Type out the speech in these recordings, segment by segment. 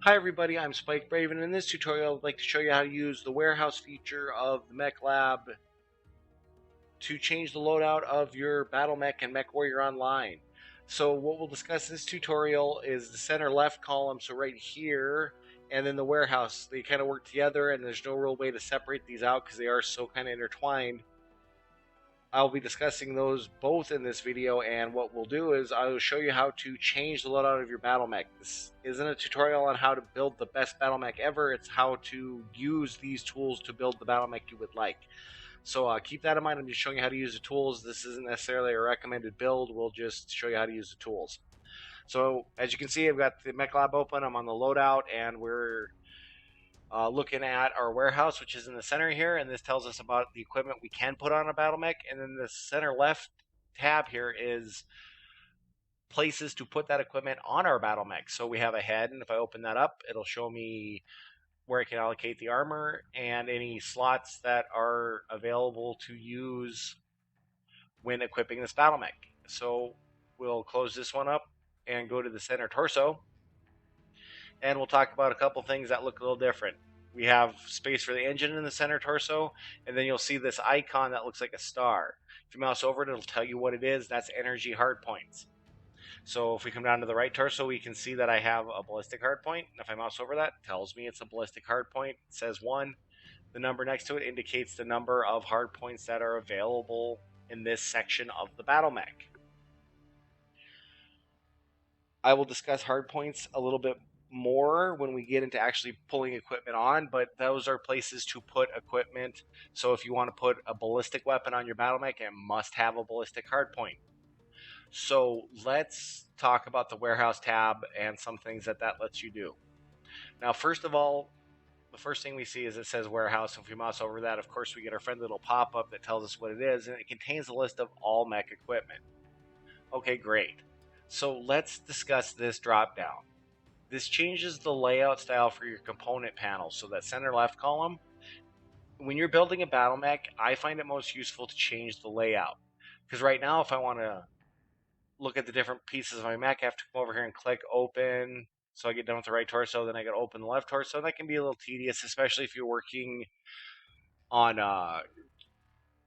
Hi everybody, I'm Spike Brave, and in this tutorial I'd like to show you how to use the warehouse feature of the Mechlab to change the loadout of your Battle Mech and MechWarrior Online. So what we'll discuss in this tutorial is the center left column, so right here, and then the warehouse. They kind of work together and there's no real way to separate these out because they are so kind of intertwined. I'll be discussing those both in this video, and what we'll do is I will show you how to change the loadout of your battle mech. This isn't a tutorial on how to build the best battle mech ever, it's how to use these tools to build the battle mech you would like. So keep that in mind. I'm just showing you how to use the tools. This isn't necessarily a recommended build, we'll just show you how to use the tools. So as you can see, I've got the Mechlab open, I'm on the loadout, and we're looking at our warehouse, which is in the center here, and this tells us about the equipment we can put on a battle mech. And then the center left tab here is places to put that equipment on our battle mech. So we have a head, and if I open that up, it'll show me where I can allocate the armor and any slots that are available to use when equipping this battle mech. So we'll close this one up and go to the center torso, and we'll talk about a couple things that look a little different. We have space for the engine in the center torso, and then you'll see this icon that looks like a star. If you mouse over it, it'll tell you what it is. That's energy hard points. So if we come down to the right torso, we can see that I have a ballistic hard point. And if I mouse over that, it tells me it's a ballistic hard point. It says 1. The number next to it indicates the number of hard points that are available in this section of the battle mech. I will discuss hard points a little bit more when we get into actually pulling equipment on, but those are places to put equipment. So if you want to put a ballistic weapon on your battle mech, it must have a ballistic hardpoint. So let's talk about the warehouse tab and some things that lets you do. Now, first of all, the first thing we see is it says warehouse. If we mouse over that, of course, we get our friendly little pop-up that tells us what it is, and it contains a list of all mech equipment. Okay, great. So let's discuss this drop down. This changes the layout style for your component panel. So that center left column, when you're building a battle mech, I find it most useful to change the layout. Because right now, if I want to look at the different pieces of my mech, I have to come over here and click open. So I get done with the right torso, then I got to open the left torso. And that can be a little tedious, especially if you're working on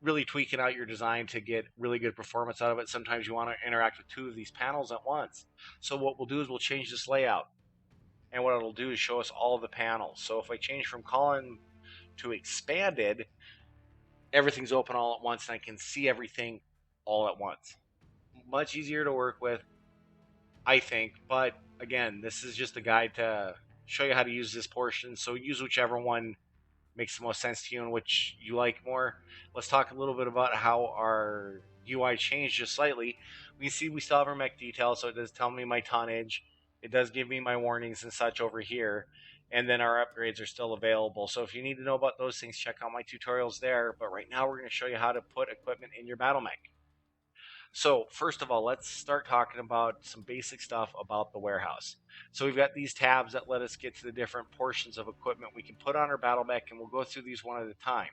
really tweaking out your design to get really good performance out of it. Sometimes you want to interact with two of these panels at once. So what we'll do is we'll change this layout. And what it'll do is show us all of the panels. So if I change from column to expanded, everything's open all at once and I can see everything all at once. Much easier to work with, I think. But again, this is just a guide to show you how to use this portion. So use whichever one makes the most sense to you and which you like more. Let's talk a little bit about how our UI changed just slightly. We see we still have our mech details, so it does tell me my tonnage. It does give me my warnings and such over here. And then our upgrades are still available. So if you need to know about those things, check out my tutorials there. But right now we're going to show you how to put equipment in your battle mech. So first of all, let's start talking about some basic stuff about the warehouse. So we've got these tabs that let us get to the different portions of equipment we can put on our battle mech, and we'll go through these one at a time.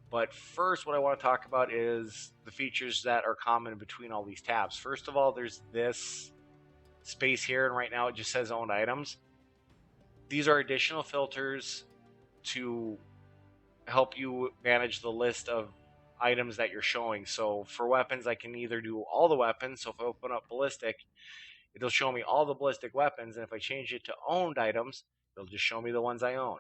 But first, what I want to talk about is the features that are common between all these tabs. First of all, there's this space here, and right now it just says owned items. These are additional filters to help you manage the list of items that you're showing. So for weapons, I can either do all the weapons. So if I open up ballistic, it'll show me all the ballistic weapons. And if I change it to owned items, it'll just show me the ones I own.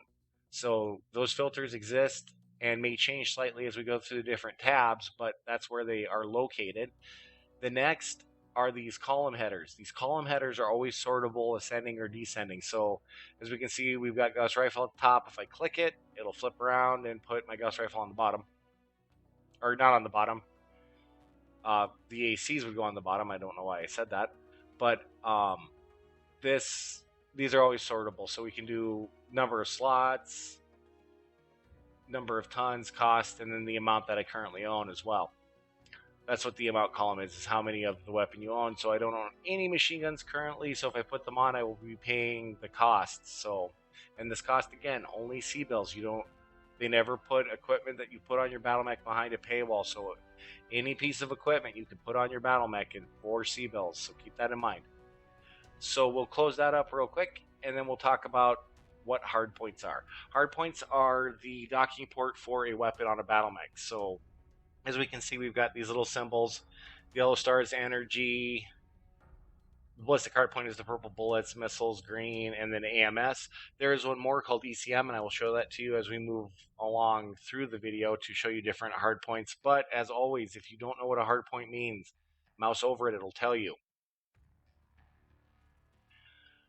So those filters exist and may change slightly as we go through the different tabs, but that's where they are located. The next are these column headers. These column headers are always sortable, ascending or descending. So as we can see, we've got Gauss Rifle at the top. If I click it, it'll flip around and put my Gauss Rifle on the bottom. Or not on the bottom. The ACs would go on the bottom. I don't know why I said that. But these are always sortable. So we can do number of slots, number of tons, cost, and then the amount that I currently own as well. That's what the amount column is how many of the weapon you own. So I don't own any machine guns currently. So if I put them on, I will be paying the costs. So, and this cost, again, only C-bills. They never put equipment that you put on your battle mech behind a paywall. So any piece of equipment you can put on your battle mech for C-bills. So keep that in mind. So we'll close that up real quick and then we'll talk about what hard points are. Hard points are the docking port for a weapon on a battle mech. So as we can see, we've got these little symbols. Yellow star is energy. The ballistic hard point is the purple bullets, missiles, green, and then AMS. There is one more called ECM, and I will show that to you as we move along through the video to show you different hard points. But as always, if you don't know what a hard point means, mouse over it, it'll tell you.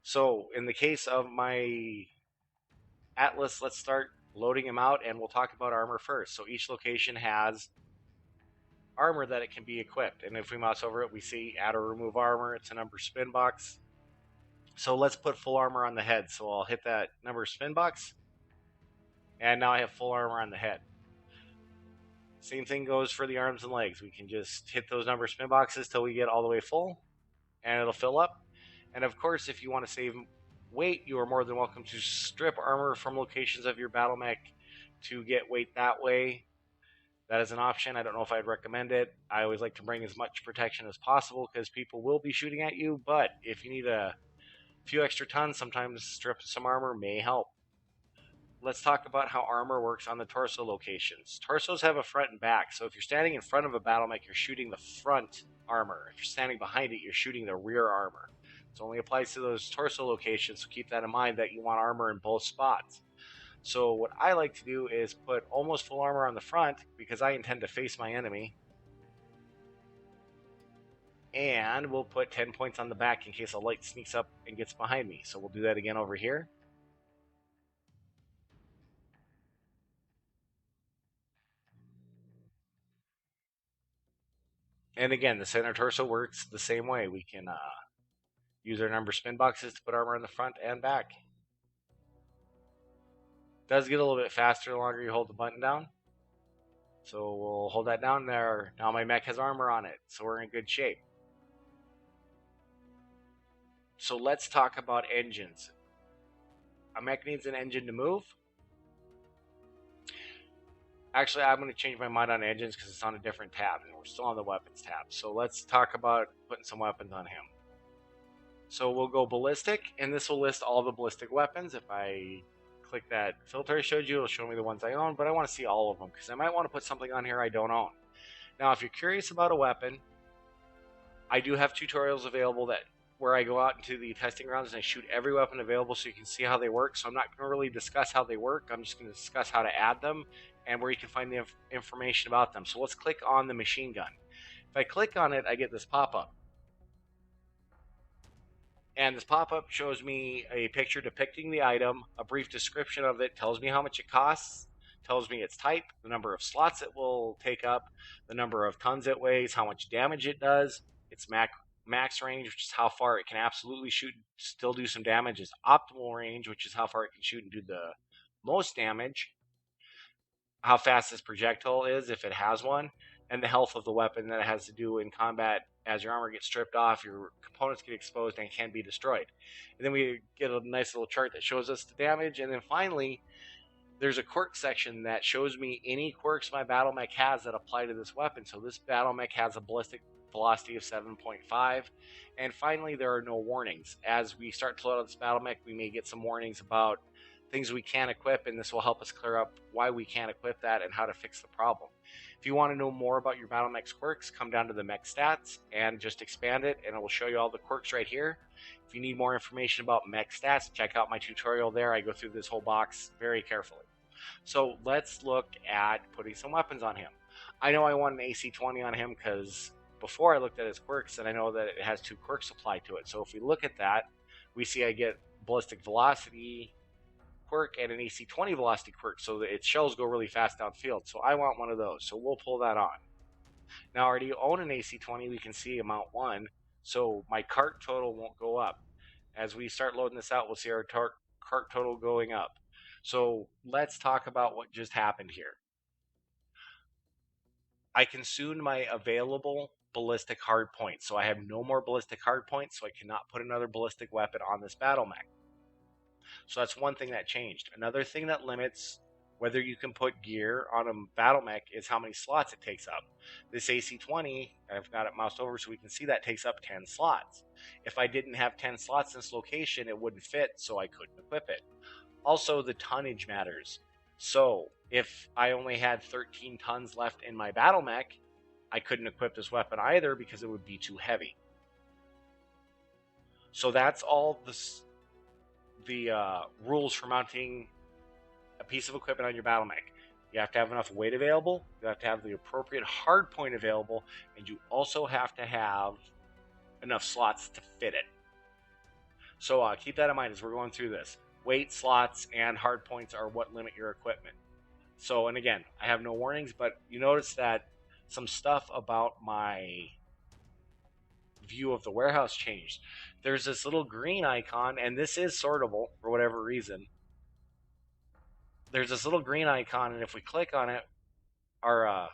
So in the case of my Atlas, let's start loading them out, and we'll talk about armor first. So each location has armor that it can be equipped, and if we mouse over it, we see add or remove armor. It's a number spin box. So let's put full armor on the head. So I'll hit that number spin box, and now I have full armor on the head. Same thing goes for the arms and legs. We can just hit those number spin boxes till we get all the way full, and it'll fill up. And of course, if you want to save weight, you are more than welcome to strip armor from locations of your battle mech to get weight that way. That is an option. I don't know if I'd recommend it. I always like to bring as much protection as possible because people will be shooting at you, but if you need a few extra tons, sometimes stripping some armor may help. Let's talk about how armor works on the torso locations. Torsos have a front and back, so if you're standing in front of a battle mech, you're shooting the front armor. If you're standing behind it, you're shooting the rear armor. It only applies to those torso locations, so keep that in mind that you want armor in both spots. So what I like to do is put almost full armor on the front because I intend to face my enemy. And we'll put 10 points on the back in case a light sneaks up and gets behind me. So we'll do that again over here. And again, the center torso works the same way. We can use our number spin boxes to put armor on the front and back. It does get a little bit faster the longer you hold the button down. So we'll hold that down there. Now my mech has armor on it, so we're in good shape. So let's talk about engines. A mech needs an engine to move. Actually, I'm going to change my mind on engines because it's on a different tab, and we're still on the weapons tab. So let's talk about putting some weapons on him. So we'll go ballistic, and this will list all the ballistic weapons. If I click that filter I showed you, it'll show me the ones I own, but I want to see all of them because I might want to put something on here I don't own. Now, if you're curious about a weapon, I do have tutorials available where I go out into the testing grounds and I shoot every weapon available so you can see how they work. So I'm not going to really discuss how they work. I'm just going to discuss how to add them and where you can find the information about them. So let's click on the machine gun. If I click on it, I get this pop-up. And this pop-up shows me a picture depicting the item, a brief description of it, tells me how much it costs, tells me its type, the number of slots it will take up, the number of tons it weighs, how much damage it does, its max range, which is how far it can absolutely shoot, still do some damage, its optimal range, which is how far it can shoot and do the most damage, how fast this projectile is, if it has one, and the health of the weapon that it has to do in combat. As your armor gets stripped off, your components get exposed and can be destroyed. And then we get a nice little chart that shows us the damage. And then finally, there's a quirk section that shows me any quirks my battle mech has that apply to this weapon. So this battle mech has a ballistic velocity of 7.5. And finally, there are no warnings. As we start to load out this battle mech, we may get some warnings about things we can't equip, and this will help us clear up why we can't equip that and how to fix the problem. If you want to know more about your battle mech's quirks, come down to the mech stats and just expand it, and it will show you all the quirks right here. If you need more information about mech stats, check out my tutorial there. I go through this whole box very carefully. So let's look at putting some weapons on him. I know I want an AC-20 on him because before I looked at his quirks, and I know that it has 2 quirks applied to it. So if we look at that, we see I get ballistic velocity quirk and an AC-20 velocity quirk, so that its shells go really fast downfield. So I want one of those, so we'll pull that on. Now I already own an AC-20, we can see amount 1, so my cart total won't go up. As we start loading this out, we'll see our cart total going up. So let's talk about what just happened here. I consumed my available ballistic hard points, so I have no more ballistic hard points, so I cannot put another ballistic weapon on this battle mech. So that's one thing that changed. Another thing that limits Whether you can put gear on a battle mech is how many slots it takes up. This AC-20, I've got it moused over so we can see that takes up 10 slots. If I didn't have 10 slots in this location, it wouldn't fit, so I couldn't equip it. Also, the tonnage matters. So, if I only had 13 tons left in my battle mech, I couldn't equip this weapon either because it would be too heavy. So that's all the rules for mounting a piece of equipment on your battle mech. You have to have enough weight available, you have to have the appropriate hard point available, and you also have to have enough slots to fit it. So keep that in mind as we're going through this. Weight, slots, and hard points are what limit your equipment. So, and again, I have no warnings, but you notice that some stuff about my view of the warehouse changed. There's this little green icon, and this is sortable for whatever reason. There's this little green icon, and if we click on it, our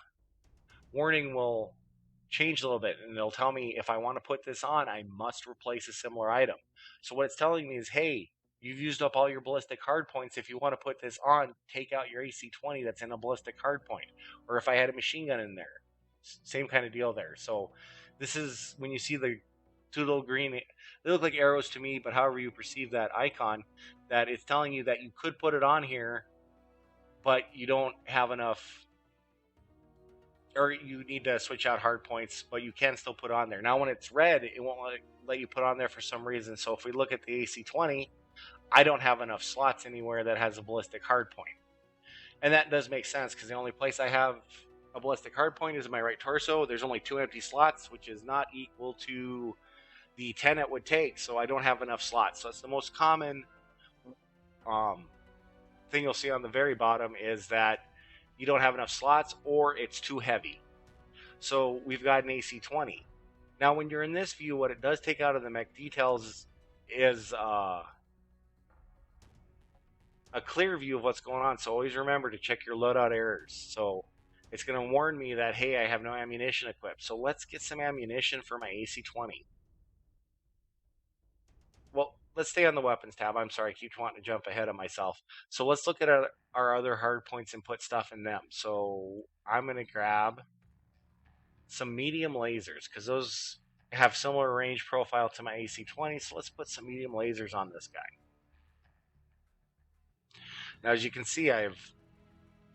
warning will change a little bit, and it'll tell me if I want to put this on, I must replace a similar item. So what it's telling me is, hey, you've used up all your ballistic hard points. If you want to put this on, take out your AC-20 that's in a ballistic hard point. Or if I had a machine gun in there, same kind of deal there. So this is when you see the two little green, they look like arrows to me, but however you perceive that icon, that it's telling you that you could put it on here, but you don't have enough, or you need to switch out hard points, but you can still put on there. Now when it's red, it won't let you put on there for some reason. So if we look at the AC-20, I don't have enough slots anywhere that has a ballistic hard point. And that does make sense because the only place I have a ballistic hard point is in my right torso. There's only 2 empty slots, which is not equal to the 10 it would take, so I don't have enough slots. So it's the most common thing you'll see on the very bottom is that you don't have enough slots or it's too heavy. So we've got an AC-20. Now when you're in this view, what it does take out of the mech details is a clear view of what's going on. So always remember to check your loadout errors. So it's going to warn me that, hey, I have no ammunition equipped. So let's get some ammunition for my AC-20. Well, let's stay on the weapons tab. I'm sorry, I keep wanting to jump ahead of myself. So let's look at our other hard points and put stuff in them. So I'm going to grab some medium lasers because those have similar range profile to my AC-20. So let's put some medium lasers on this guy. Now, as you can see, I've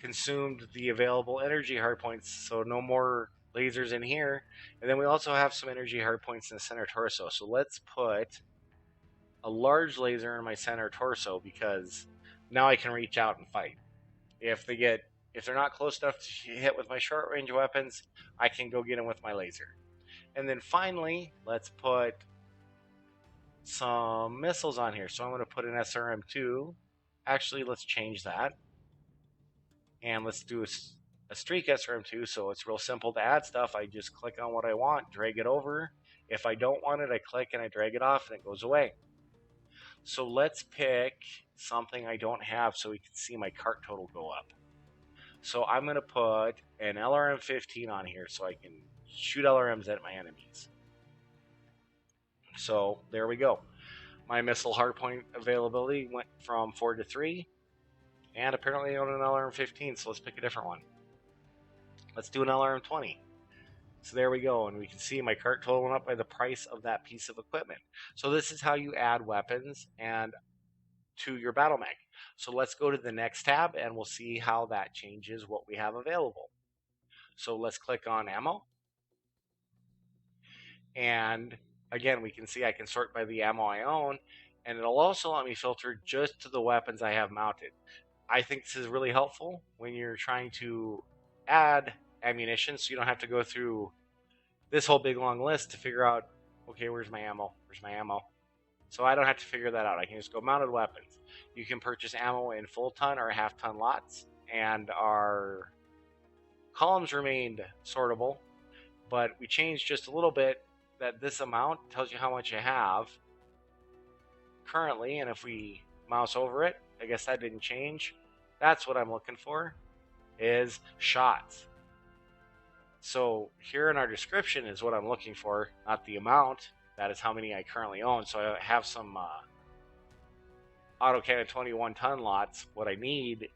consumed the available energy hard points, so no more lasers in here. And then we also have some energy hard points in the center torso. So let's put a large laser in my center torso because now I can reach out and fight. If they're not close enough to hit with my short range weapons, I can go get them with my laser. And then finally, let's put some missiles on here. So I'm going to put an SRM-2. Actually, let's change that. And let's do a streak SRM-2. So it's real simple to add stuff. I just click on what I want, drag it over. If I don't want it, I click and I drag it off and it goes away. So let's pick something I don't have so we can see my cart total go up. So I'm going to put an LRM-15 on here so I can shoot LRMs at my enemies. So there we go. My missile hardpoint availability went from 4 to 3. And apparently I own an LRM-15, so let's pick a different one. Let's do an LRM-20. So there we go, and we can see my cart total went up by the price of that piece of equipment. So this is how you add weapons and to your battle mech. So let's go to the next tab and we'll see how that changes what we have available. So let's click on ammo. And again, we can see I can sort by the ammo I own, and it'll also let me filter just to the weapons I have mounted. I think this is really helpful when you're trying to add ammunition, so you don't have to go through this whole big long list to figure out, okay, where's my ammo? Where's my ammo? So I don't have to figure that out. I can just go mounted weapons. You can purchase ammo in full ton or half ton lots, and our columns remained sortable, but we changed just a little bit that this amount tells you how much you have currently, and if we mouse over it, I guess that didn't change. That's what I'm looking for, is shots. So here in our description is what I'm looking for, not the amount. That is how many I currently own. So I have some autocannon 21 ton lots. What I need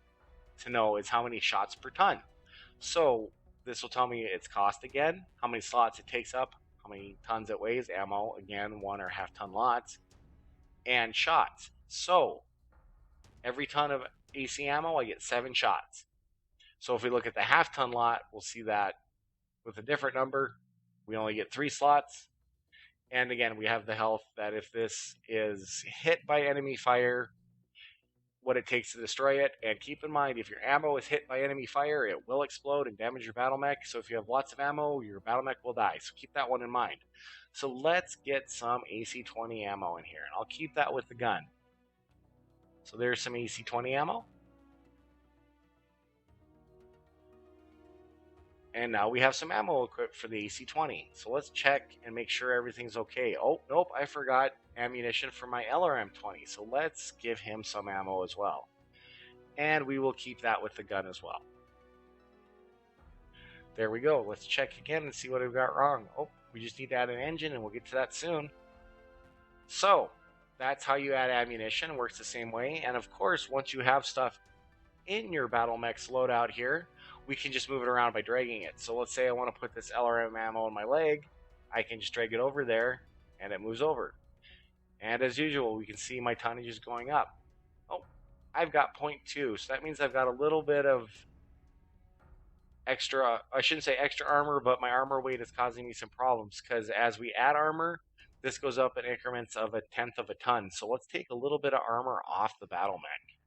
to know is how many shots per ton. So this will tell me its cost again, how many slots it takes up, how many tons it weighs, ammo, again, 1 or half ton lots, and shots. So every ton of AC ammo, I get 7 shots. So if we look at the half ton lot, we'll see that with a different number, we only get 3 slots. And again, we have the health that if this is hit by enemy fire, what it takes to destroy it. And keep in mind, if your ammo is hit by enemy fire, it will explode and damage your battle mech. So if you have lots of ammo, your battle mech will die. So keep that one in mind. So let's get some AC-20 ammo in here, and I'll keep that with the gun. So there's some AC-20 ammo. And now we have some ammo equipped for the AC-20. So let's check and make sure everything's okay. Oh, nope, I forgot ammunition for my LRM-20. So let's give him some ammo as well. And we will keep that with the gun as well. There we go. Let's check again and see what we've got wrong. Oh, we just need to add an engine, and we'll get to that soon. So that's how you add ammunition. It works the same way. And of course, once you have stuff in your Battle Mechs loadout here, we can just move it around by dragging it. So let's say I want to put this LRM ammo in my leg. I can just drag it over there, and it moves over. And as usual, we can see my tonnage is going up. Oh, I've got 0.2, so that means I've got a little bit of extra, I shouldn't say extra armor, but my armor weight is causing me some problems, because as we add armor, this goes up in increments of 1/10 of a ton. So let's take a little bit of armor off the Battle Mech.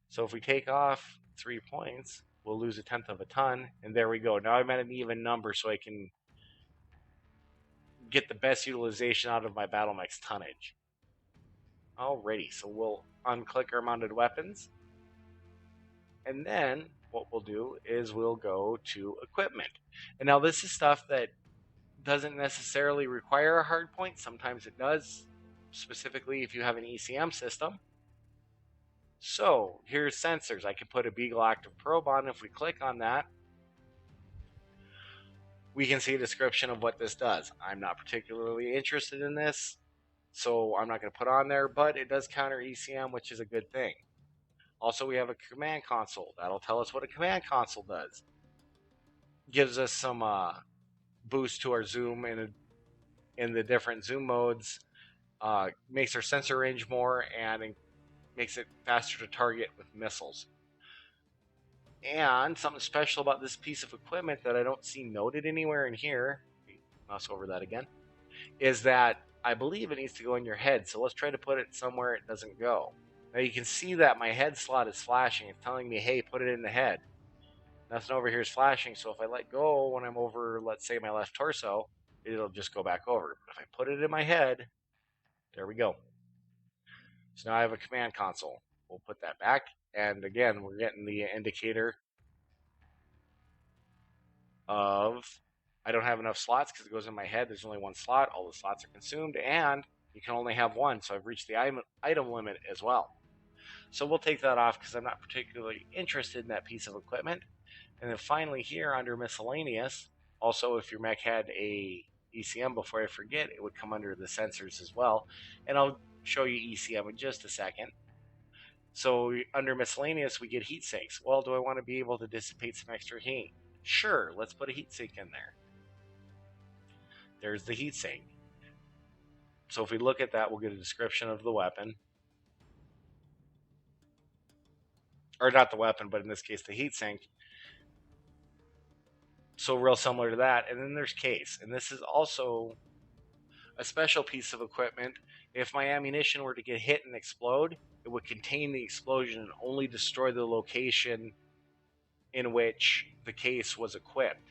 So if we take off 3 points, we'll lose 1/10 of a ton, and there we go. Now I'm at an even number, so I can get the best utilization out of my Battle Mech's tonnage. Alrighty, so we'll unclick our mounted weapons, and then what we'll do is we'll go to equipment. And now this is stuff that doesn't necessarily require a hard point. Sometimes it does, specifically if you have an ECM system. So here's sensors. I can put a Beagle Active Probe on. If we click on that, we can see a description of what this does. I'm not particularly interested in this, so I'm not going to put on there, but it does counter ECM, which is a good thing. Also, we have a command console. That'll tell us what a command console does. Gives us some boost to our zoom in the different zoom modes. Makes our sensor range more, and makes it faster to target with missiles. And something special about this piece of equipment that I don't see noted anywhere in here, mouse over that again, is that I believe it needs to go in your head. So let's try to put it somewhere it doesn't go. Now you can see that my head slot is flashing. It's telling me, hey, put it in the head. Nothing over here is flashing, so if I let go when I'm over, let's say, my left torso, it'll just go back over. But if I put it in my head, there we go. So now I have a command console. We'll put that back. And again, we're getting the indicator of I don't have enough slots because it goes in my head. There's only one slot. All the slots are consumed, and you can only have one. So I've reached the item limit as well. So we'll take that off because I'm not particularly interested in that piece of equipment. And then finally here under miscellaneous, also if your mech had a ECM, before I forget, it would come under the sensors as well. And I'll show you ECM in just a second. So under miscellaneous, we get heat sinks. Well, do I want to be able to dissipate some extra heat? Sure, let's put a heat sink in there. There's the heat sink. So if we look at that, we'll get a description of the weapon. Or not the weapon, but in this case, the heat sink. So real similar to that. And then there's case. And this is also a special piece of equipment. If my ammunition were to get hit and explode, it would contain the explosion and only destroy the location in which the case was equipped.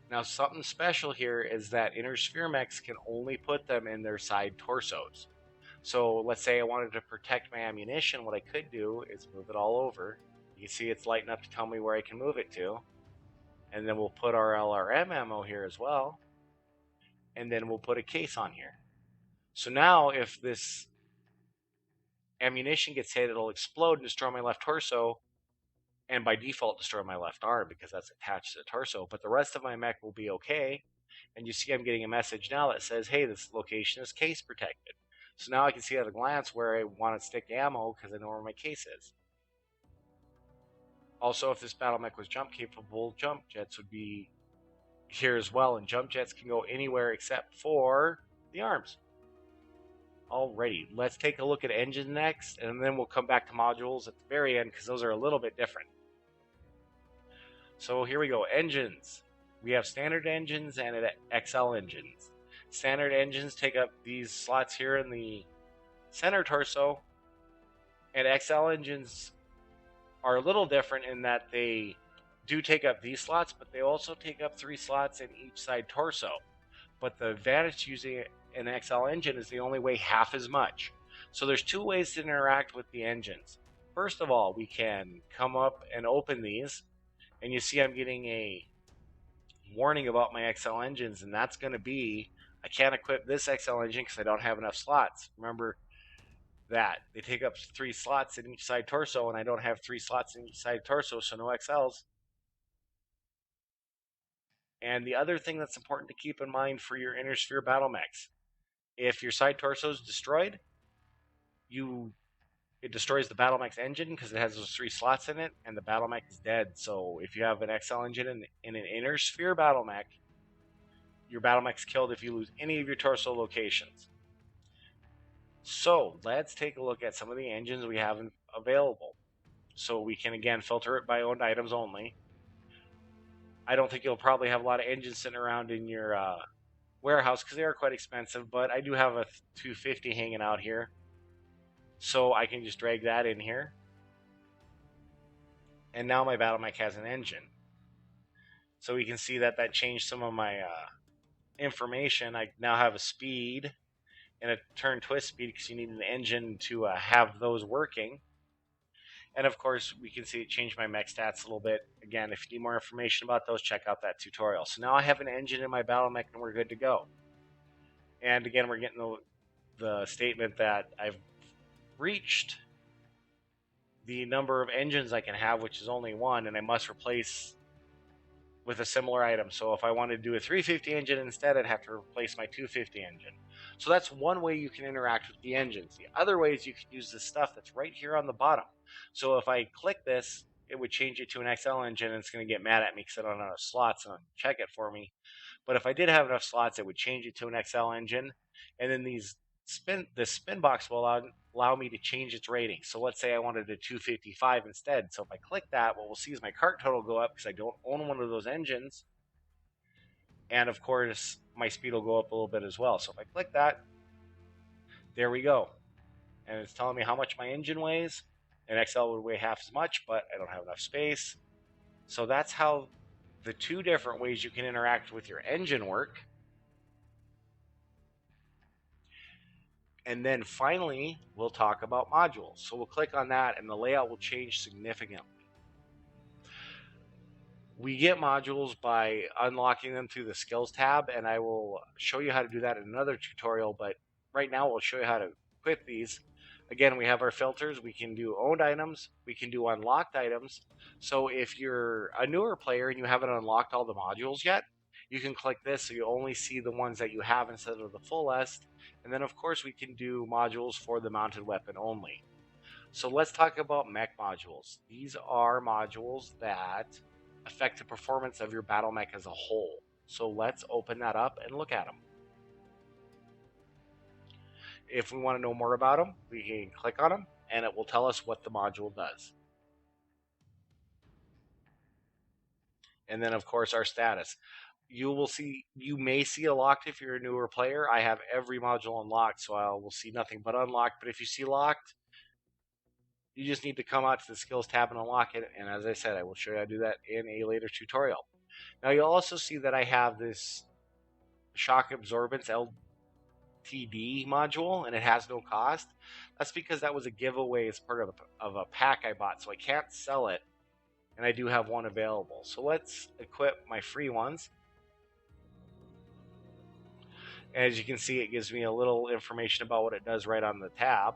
Now, something special here is that inner sphere mechs can only put them in their side torsos. So let's say I wanted to protect my ammunition. What I could do is move it all over. You can see it's lighting up to tell me where I can move it to. And then we'll put our LRM ammo here as well. And then we'll put a case on here. So now if this ammunition gets hit, it'll explode and destroy my left torso, and by default destroy my left arm because that's attached to the torso. But the rest of my mech will be okay. And you see I'm getting a message now that says, hey, this location is case protected. So now I can see at a glance where I want to stick ammo because I know where my case is. Also, if this battle mech was jump capable, jump jets would be here as well, and jump jets can go anywhere except for the arms. Alrighty, let's take a look at engines next, and then we'll come back to modules at the very end because those are a little bit different. So here we go, engines. We have standard engines and XL engines. Standard engines take up these slots here in the center torso, and XL engines are a little different in that they do take up these slots, but they also take up 3 slots in each side torso. But the advantage to using an XL engine is they only weigh half as much. So there's 2 ways to interact with the engines. First of all, we can come up and open these, and you see I'm getting a warning about my XL engines, and that's going to be I can't equip this XL engine because I don't have enough slots. Remember that they take up 3 slots in each side torso, and I don't have 3 slots in each side torso, so no XLs. And the other thing that's important to keep in mind for your inner sphere battle mechs, if your side torso is destroyed, it destroys the battle mech's engine because it has those 3 slots in it, and the battle mech is dead. So if you have an XL engine in an inner sphere battle mech, your battle mech's killed if you lose any of your torso locations. So let's take a look at some of the engines we have available. So we can again filter it by owned items only. I don't think you'll probably have a lot of engines sitting around in your warehouse because they are quite expensive, but I do have a 250 hanging out here. So I can just drag that in here. And now my battle mech has an engine. So we can see that changed some of my information. I now have a speed and a turn twist speed because you need an engine to have those working. And of course, we can see it changed my mech stats a little bit. Again, if you need more information about those, check out that tutorial. So now I have an engine in my battle mech and we're good to go. And again, we're getting the statement that I've reached the number of engines I can have, which is only 1, and I must replace with a similar item. So if I wanted to do a 350 engine instead, I'd have to replace my 250 engine. So that's one way you can interact with the engines. The other way is you can use this stuff that's right here on the bottom. So if I click this, it would change it to an XL engine, and it's going to get mad at me because I don't have enough slots and check it for me. But if I did have enough slots, it would change it to an XL engine, and then the spin box will allow me to change its rating. So let's say I wanted a 255 instead. So if I click that, what we'll see is my cart total go up because I don't own one of those engines. And of course, my speed will go up a little bit as well. So if I click that, there we go. And it's telling me how much my engine weighs. An XL would weigh half as much, but I don't have enough space. So that's how the 2 different ways you can interact with your engine work. And then finally, we'll talk about modules. So we'll click on that and the layout will change significantly. We get modules by unlocking them through the skills tab, and I will show you how to do that in another tutorial, but right now we'll show you how to equip these. Again, we have our filters. We can do owned items. We can do unlocked items. So if you're a newer player and you haven't unlocked all the modules yet, you can click this so you only see the ones that you have instead of the full list. And then of course we can do modules for the mounted weapon only. So let's talk about mech modules. These are modules that affect the performance of your battle mech as a whole. So let's open that up and look at them. If we want to know more about them, we can click on them and it will tell us what the module does. And then of course our status. You may see a locked if you're a newer player. I have every module unlocked, so I will see nothing but unlocked. But if you see locked, you just need to come out to the skills tab and unlock it. And as I said, I will show you how to do that in a later tutorial. Now you'll also see that I have this shock absorbance LTD module, and it has no cost. That's because that was a giveaway as part of a pack I bought, so I can't sell it. And I do have one available. So let's equip my free ones. As you can see, it gives me a little information about what it does right on the tab.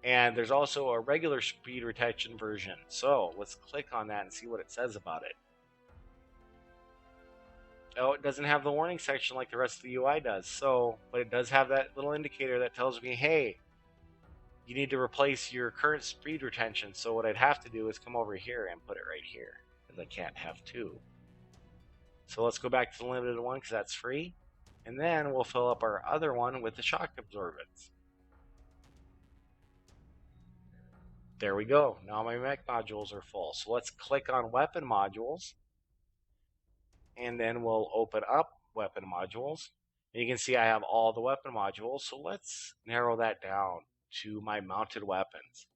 And there's also a regular speed retention version. So let's click on that and see what it says about it. Oh, it doesn't have the warning section like the rest of the UI does. But it does have that little indicator that tells me, hey, you need to replace your current speed retention. So what I'd have to do is come over here and put it right here, because I can't have two. So let's go back to the limited one, because that's free. And then we'll fill up our other one with the shock absorbance. There we go. Now my mech modules are full. So let's click on weapon modules. And then we'll open up weapon modules. And you can see I have all the weapon modules. So let's narrow that down to my mounted weapons.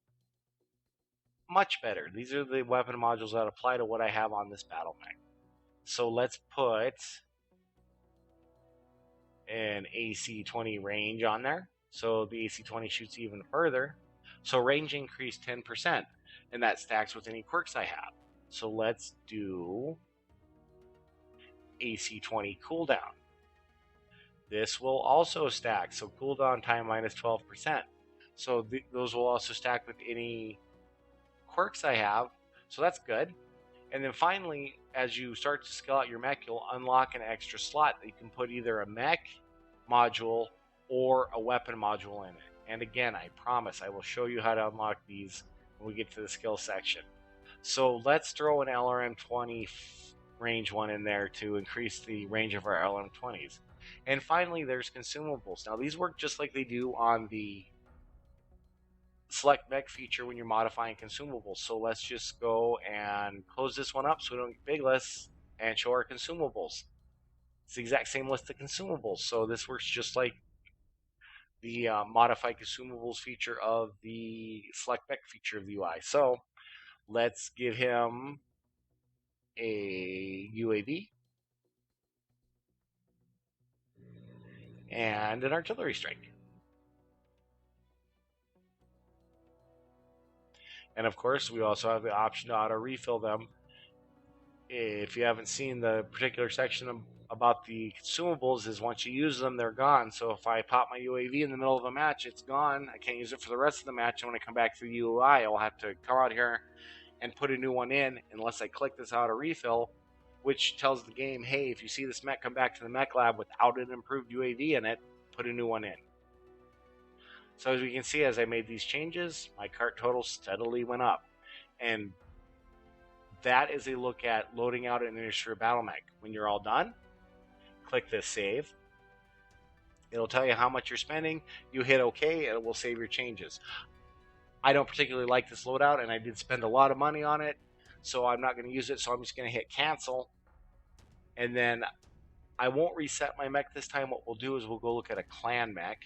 Much better. These are the weapon modules that apply to what I have on this battle mech. So let's put an AC-20 range on there. So the AC-20 shoots even further. So range increased 10%, and that stacks with any quirks I have. So let's do AC-20 cooldown. This will also stack, so cooldown time minus 12%. So those will also stack with any quirks I have, so that's good. And then finally, as you start to scale out your mech, you'll unlock an extra slot that you can put either a mech module or a weapon module in it. And again, I promise I will show you how to unlock these when we get to the skill section. So let's throw an LRM-20 range one in there to increase the range of our LRM-20s. And finally, there's consumables. Now these work just like they do on the select mech feature when you're modifying consumables. So let's just go and close this one up so we don't get big lists and show our consumables. It's the exact same list of consumables. So this works just like the modify consumables feature of the select mech feature of the UI. So let's give him a UAV and an artillery strike. And of course, we also have the option to auto refill them. If you haven't seen the particular section about the consumables, is once you use them, they're gone. So if I pop my UAV in the middle of a match, it's gone. I can't use it for the rest of the match. And when I come back to the UI, I'll have to come out here and put a new one in unless I click this auto refill, which tells the game, hey, if you see this mech come back to the Mechlab without an improved UAV in it, put a new one in. So as we can see, as I made these changes, my cart total steadily went up. And that is a look at loading out an Innistrad Battle Mech. When you're all done, click this save. It'll tell you how much you're spending. You hit OK, and it will save your changes. I don't particularly like this loadout, and I did spend a lot of money on it, so I'm not going to use it, so I'm just going to hit cancel. And then I won't reset my mech this time. What we'll do is we'll go look at a Clan Mech.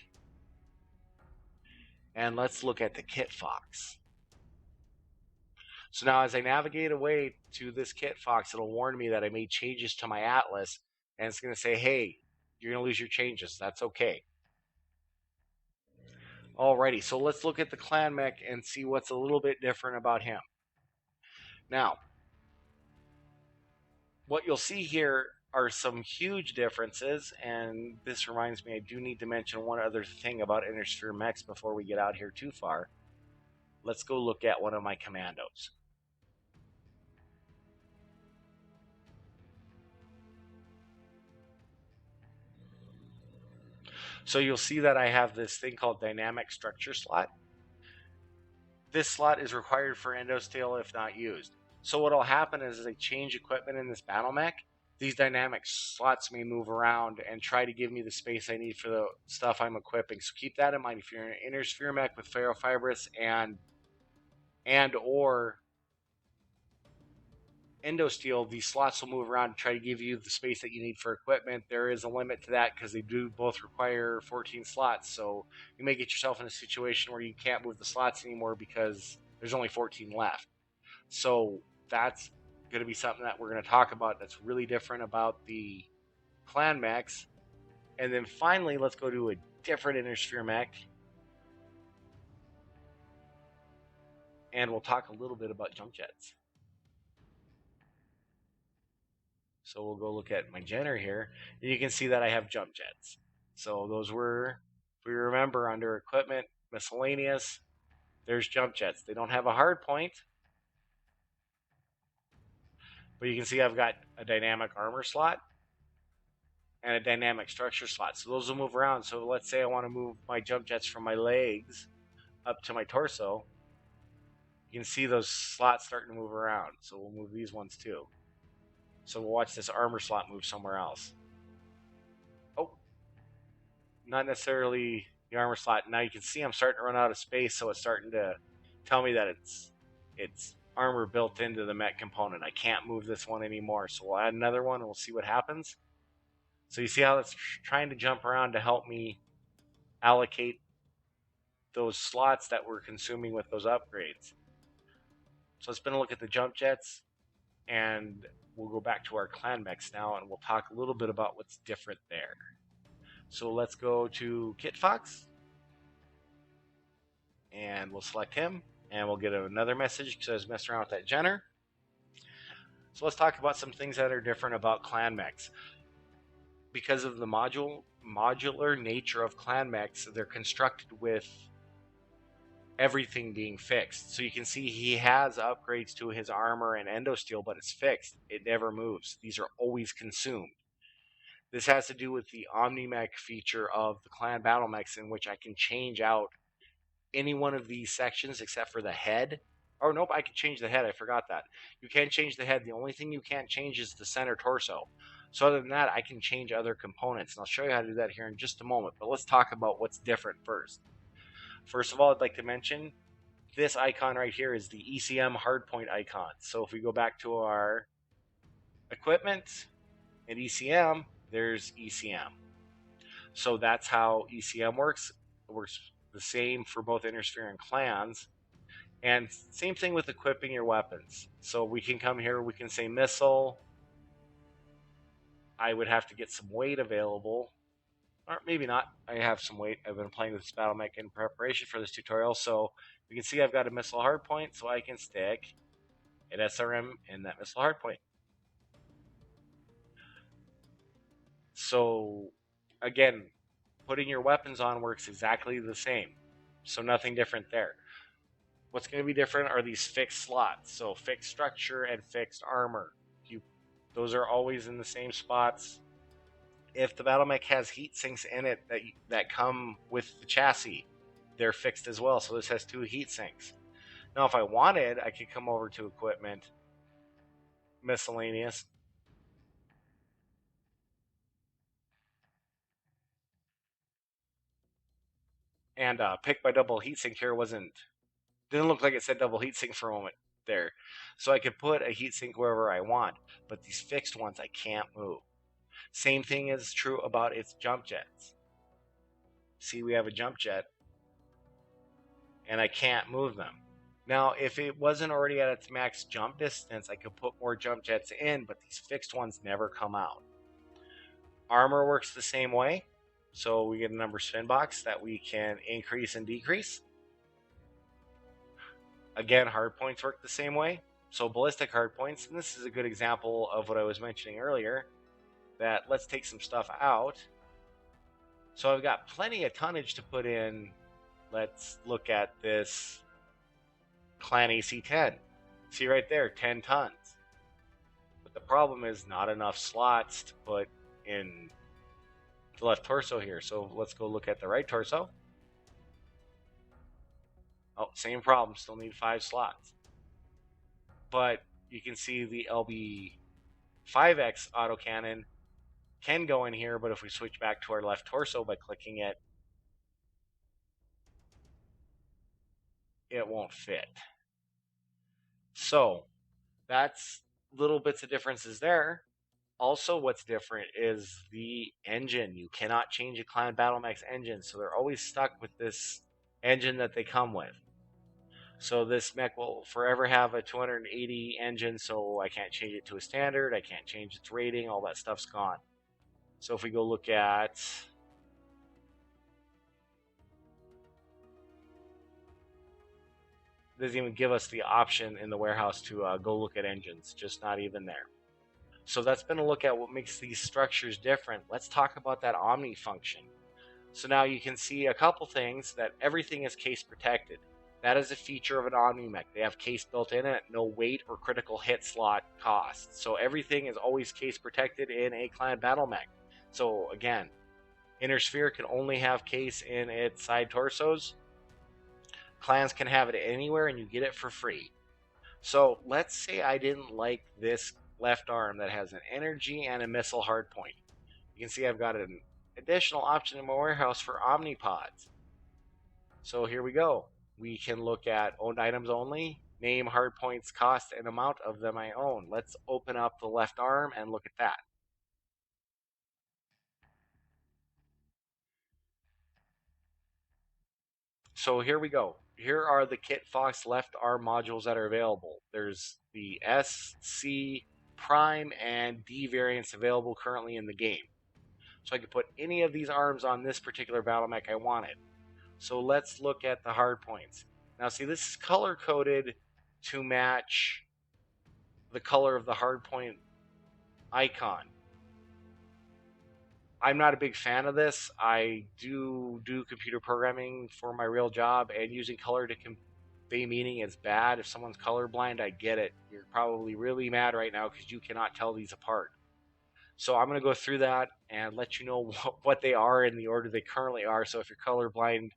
And let's look at the Kit Fox. So now as I navigate away to this Kit Fox, it'll warn me that I made changes to my Atlas, and it's going to say, hey, you're going to lose your changes. That's okay. Alrighty, so let's look at the Clan Mech and see what's a little bit different about him. Now, what you'll see here are some huge differences, and this reminds me I do need to mention one other thing about Innistrad Mechs before we get out here too far. Let's go look at one of my commandos. So you'll see that I have this thing called dynamic structure slot. This slot is required for endosteel if not used. So what will happen is as I change equipment in this battle mech, these dynamic slots may move around and try to give me the space I need for the stuff I'm equipping. So keep that in mind. If you're in an Innistrad mech with ferrofibrous and or endosteel, these slots will move around and try to give you the space that you need for equipment. There is a limit to that because they do both require 14 slots. So you may get yourself in a situation where you can't move the slots anymore because there's only 14 left. So that's going to be something that we're going to talk about that's really different about the Clan Mechs. And then finally, let's go to a different Innistrad mech. And we'll talk a little bit about jump jets. So we'll go look at my Jenner here. And you can see that I have jump jets. So those were, if we remember, under equipment, miscellaneous, there's jump jets. They don't have a hard point. But you can see I've got a dynamic armor slot and a dynamic structure slot. So those will move around. So let's say I want to move my jump jets from my legs up to my torso, you can see those slots starting to move around. So we'll move these ones too. So we'll watch this armor slot move somewhere else. Oh, not necessarily the armor slot. Now you can see I'm starting to run out of space, so it's starting to tell me that it's armor built into the mech component. I can't move this one anymore. So we'll add another one and we'll see what happens. So you see how it's trying to jump around to help me allocate those slots that we're consuming with those upgrades. So let's spin a look at the jump jets, and we'll go back to our clan mechs now, and we'll talk a little bit about what's different there. So let's go to Kit Fox, and we'll select him, and we'll get another message because I was messing around with that Jenner. So let's talk about some things that are different about clan mechs. Because of the modular nature of clan mechs, they're constructed with everything being fixed. So you can see he has upgrades to his armor and endosteel, but it's fixed. It never moves. These are always consumed. This has to do with the OmniMech feature of the clan battle mechs, in which I can change out any one of these sections except for the head. Oh, nope, I can change the head. I forgot that. You can change the head. The only thing you can't change is the center torso. So other than that, I can change other components. And I'll show you how to do that here in just a moment. But let's talk about what's different first. First of all, I'd like to mention this icon right here is the ECM hardpoint icon. So if we go back to our equipment and ECM, there's ECM. So that's how ECM works. It works the same for both Innersphere and clans. And same thing with equipping your weapons. So we can come here, we can say missile. I would have to get some weight available. Or maybe not. I have some weight. I've been playing with this battle mech in preparation for this tutorial. So you can see I've got a missile hardpoint, so I can stick an SRM in that missile hardpoint. So again, putting your weapons on works exactly the same. So nothing different there. What's going to be different are these fixed slots. So fixed structure and fixed armor. Those are always in the same spots. If the battle mech has heat sinks in it that come with the chassis, they're fixed as well. So this has 2 heat sinks. Now, if I wanted, I could come over to equipment, miscellaneous, and pick my double heatsink here. Didn't look like it said double heatsink for a moment there. So I could put a heatsink wherever I want, but these fixed ones I can't move. Same thing is true about its jump jets. See, we have a jump jet, and I can't move them. Now, if it wasn't already at its max jump distance, I could put more jump jets in, but these fixed ones never come out. Armor works the same way. So we get a number spin box that we can increase and decrease. Again, hardpoints work the same way. So ballistic hardpoints, and this is a good example of what I was mentioning earlier, that let's take some stuff out. So I've got plenty of tonnage to put in. Let's look at this Clan AC-10. See right there, 10 tons. But the problem is not enough slots to put in the left torso here. So let's go look at the right torso. Oh, same problem, still need 5 slots. But you can see the LB5X autocannon can go in here, but if we switch back to our left torso by clicking it, it won't fit. So that's little bits of differences there. Also, what's different is the engine. You cannot change a Clan Battle Mech's engine, so they're always stuck with this engine that they come with. So this mech will forever have a 280 engine, so I can't change it to a standard, I can't change its rating, all that stuff's gone. So if we go look at doesn't even give us the option in the warehouse to go look at engines, just not even there. So that's been a look at what makes these structures different. Let's talk about that Omni function. So now you can see a couple things, that everything is case protected. That is a feature of an Omni mech. They have case built in it, no weight or critical hit slot cost. So everything is always case protected in a Clan Battle Mech. So again, Innersphere can only have case in its side torsos. Clans can have it anywhere and you get it for free. So let's say I didn't like this left arm that has an energy and a missile hardpoint. You can see I've got an additional option in my warehouse for omnipods. So here we go. We can look at owned items only, name, hardpoints, cost, and amount of them I own. Let's open up the left arm and look at that. So here we go. Here are the Kit Fox left arm modules that are available. There's the S, C, Prime, and D variants available currently in the game. So I could put any of these arms on this particular battle mech I wanted. So let's look at the hard points. Now see, this is color coded to match the color of the hard point icon. I'm not a big fan of this. I do computer programming for my real job, and using color to convey meaning is bad. If someone's colorblind, I get it. You're probably really mad right now because you cannot tell these apart. So I'm going to go through that and let you know what they are in the order they currently are. So if you're colorblind,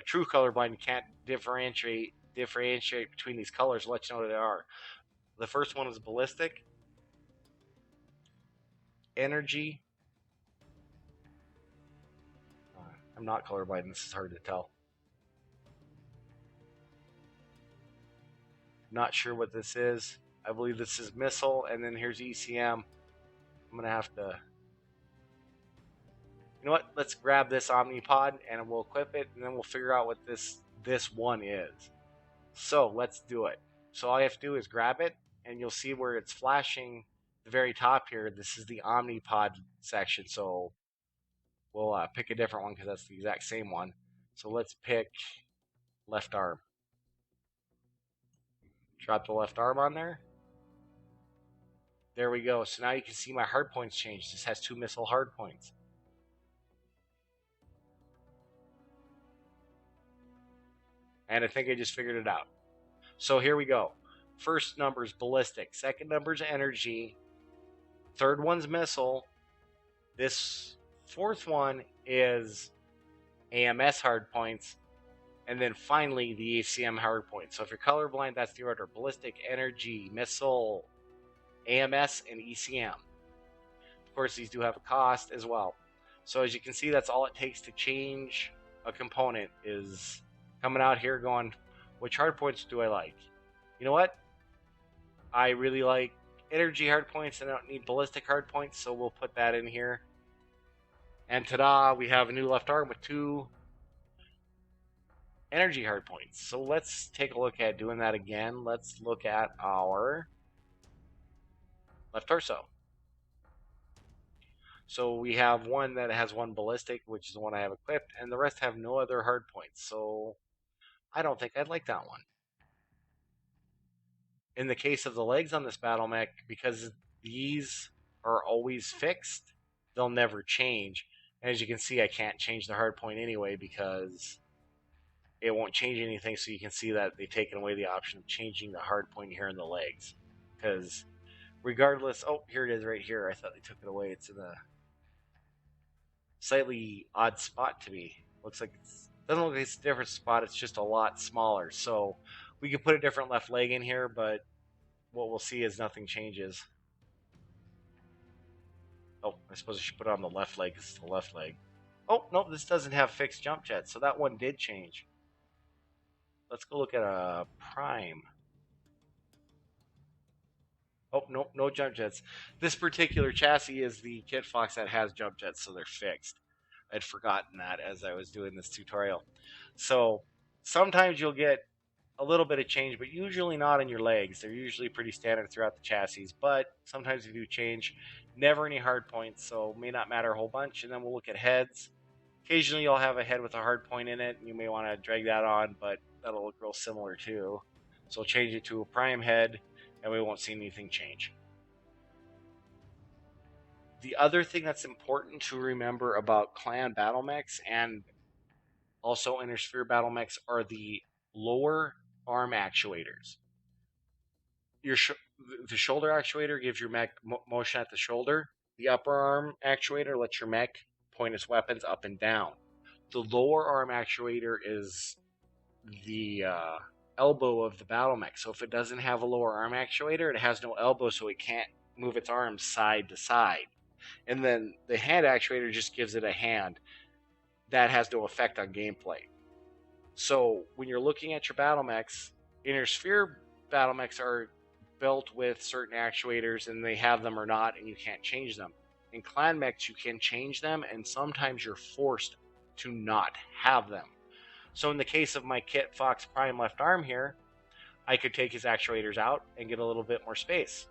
true colorblind, you can't differentiate between these colors. I'll let you know what they are. The first one is ballistic, energy. I'm not colorblind. This is hard to tell. Not sure what this is. I believe this is missile, and then here's ECM. I'm gonna have to. You know what? Let's grab this Omnipod and we'll equip it, and then we'll figure out what this one is. So let's do it. So all you have to do is grab it, and you'll see where it's flashing the very top here. This is the Omnipod section. So we'll pick a different one because that's the exact same one. So let's pick left arm. Drop the left arm on there. There we go. So now you can see my hard points change. This has 2 missile hard points. And I think I just figured it out. So here we go. First number is ballistic. Second number is energy. Third one's missile. This fourth one is AMS hard points. And then finally the ACM hard points. So if you're colorblind, that's the order. Ballistic, energy, missile, AMS, and ECM. Of course, these do have a cost as well. So as you can see, that's all it takes to change a component is coming out here going, which hard points do I like? You know what? I really like energy hard points and I don't need ballistic hard points, so we'll put that in here. And ta-da, we have a new left arm with 2 energy hard points. So let's take a look at doing that again. Let's look at our left torso. So we have one that has 1 ballistic, which is the one I have equipped, and the rest have no other hard points. So I don't think I'd like that one. In the case of the legs on this battle mech, because these are always fixed, they'll never change. And as you can see, I can't change the hard point anyway because it won't change anything. So you can see that they've taken away the option of changing the hard point here in the legs. Because regardless, oh, here it is right here. I thought they took it away. It's in a slightly odd spot to me. Looks like doesn't look like it's a different spot. It's just a lot smaller. So we could put a different left leg in here, but what we'll see is nothing changes. Oh, I suppose I should put it on the left leg because it's the left leg. Oh, no, this doesn't have fixed jump jets, so that one did change. Let's go look at a prime. Oh, no, no jump jets. This particular chassis is the Kit Fox that has jump jets, so they're fixed. I'd forgotten that as I was doing this tutorial. So sometimes you'll get a little bit of change, but usually not in your legs. They're usually pretty standard throughout the chassis, but sometimes they do change. Never any hard points, so may not matter a whole bunch. And then we'll look at heads. Occasionally you'll have a head with a hard point in it, and you may want to drag that on, but that'll look real similar too. So we'll change it to a prime head, and we won't see anything change. The other thing that's important to remember about clan battle mechs and also intersphere battle mechs are the lower arm actuators. The shoulder actuator gives your mech motion at the shoulder. The upper arm actuator lets your mech point its weapons up and down. The lower arm actuator is the elbow of the battle mech. So if it doesn't have a lower arm actuator, it has no elbow, so it can't move its arms side to side. And then the hand actuator just gives it a hand. That has no effect on gameplay. So when you're looking at your battle mechs, inner sphere battle mechs are built with certain actuators, and they have them or not, and you can't change them. In clan mechs, you can change them, and sometimes you're forced to not have them. So in the case of my Kit Fox Prime left arm here, I could take his actuators out and get a little bit more space.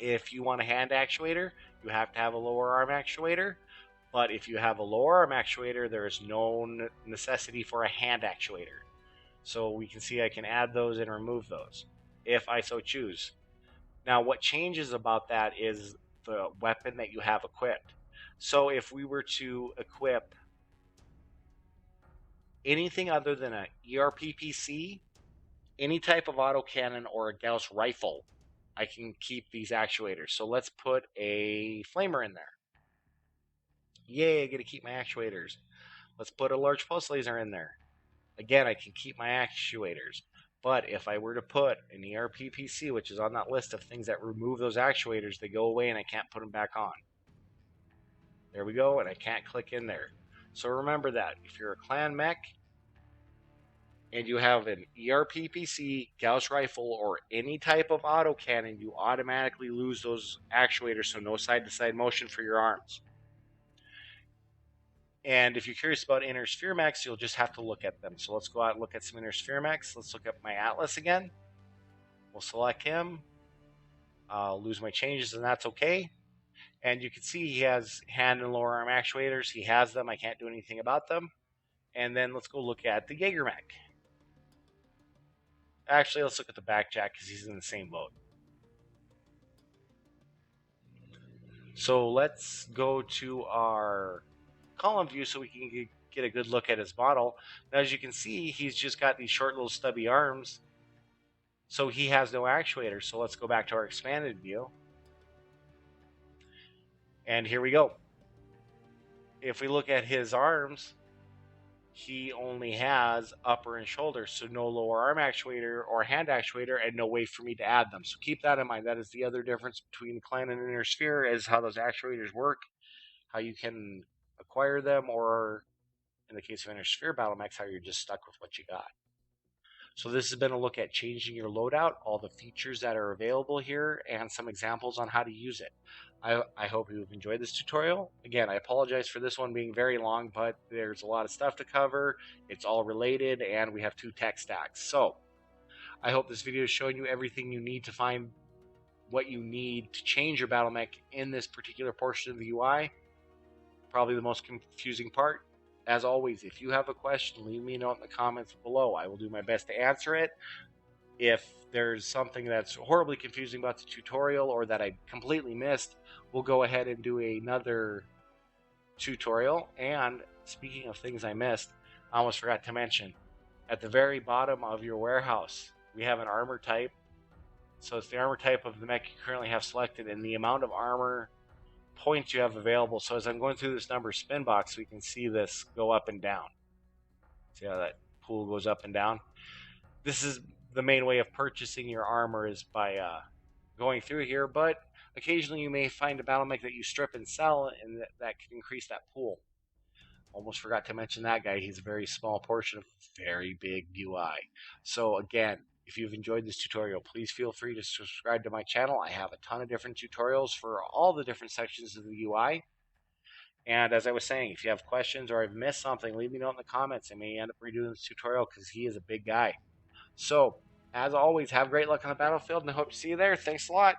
If you want a hand actuator, you have to have a lower arm actuator. But if you have a lower arm actuator, there is no necessity for a hand actuator. So we can see I can add those and remove those if I so choose. Now what changes about that is the weapon that you have equipped. So if we were to equip anything other than an ERPPC, any type of autocannon or a Gauss rifle, I can keep these actuators. So let's put a flamer in there. Yay, I get to keep my actuators. Let's put a large pulse laser in there. Again, I can keep my actuators. But if I were to put an ERPPC, which is on that list of things that remove those actuators, they go away and I can't put them back on. There we go, and I can't click in there. So remember that. If you're a clan mech and you have an ERPPC, Gauss rifle, or any type of autocannon, you automatically lose those actuators, so no side-to-side motion for your arms. And if you're curious about inner sphere mechs, you'll just have to look at them. So let's go out and look at some inner sphere mechs. Let's look at my Atlas again. We'll select him. I'll lose my changes, and that's okay. And you can see he has hand and lower arm actuators. He has them. I can't do anything about them. And then let's go look at the Jaeger mech. Actually, let's look at the Backjack because he's in the same boat. So let's go to our column view so we can get a good look at his model. Now, as you can see, he's just got these short little stubby arms, so he has no actuator. So let's go back to our expanded view. And here we go. If we look at his arms, he only has upper and shoulder, so no lower arm actuator or hand actuator, and no way for me to add them. So keep that in mind. That is the other difference between clan and inner sphere, is how those actuators work, how you can acquire them, or in the case of inner sphere battle mechs, how you're just stuck with what you got. So this has been a look at changing your loadout, all the features that are available here, and some examples on how to use it. I hope you've enjoyed this tutorial. Again, I apologize for this one being very long, but there's a lot of stuff to cover. It's all related, and we have 2 tech stacks. So I hope this video is showing you everything you need to find what you need to change your battle mech in this particular portion of the UI. Probably the most confusing part. As always, if you have a question, leave me a note in the comments below. I will do my best to answer it. If there's something that's horribly confusing about the tutorial or that I completely missed, we'll go ahead and do another tutorial. And speaking of things I missed, I almost forgot to mention, at the very bottom of your warehouse, we have an armor type. So it's the armor type of the mech you currently have selected and the amount of armor points you have available. So as I'm going through this number spin box, we can see this go up and down. See how that pool goes up and down? This is the main way of purchasing your armor, is by going through here, but occasionally you may find a battle mech that you strip and sell, and that can increase that pool. Almost forgot to mention that guy. He's a very small portion of very big UI. So again, if you've enjoyed this tutorial, please feel free to subscribe to my channel. I have a ton of different tutorials for all the different sections of the UI. And as I was saying, if you have questions or I've missed something, leave me a note in the comments. I may end up redoing this tutorial because he is a big guy. So, as always, have great luck on the battlefield, and I hope to see you there. Thanks a lot.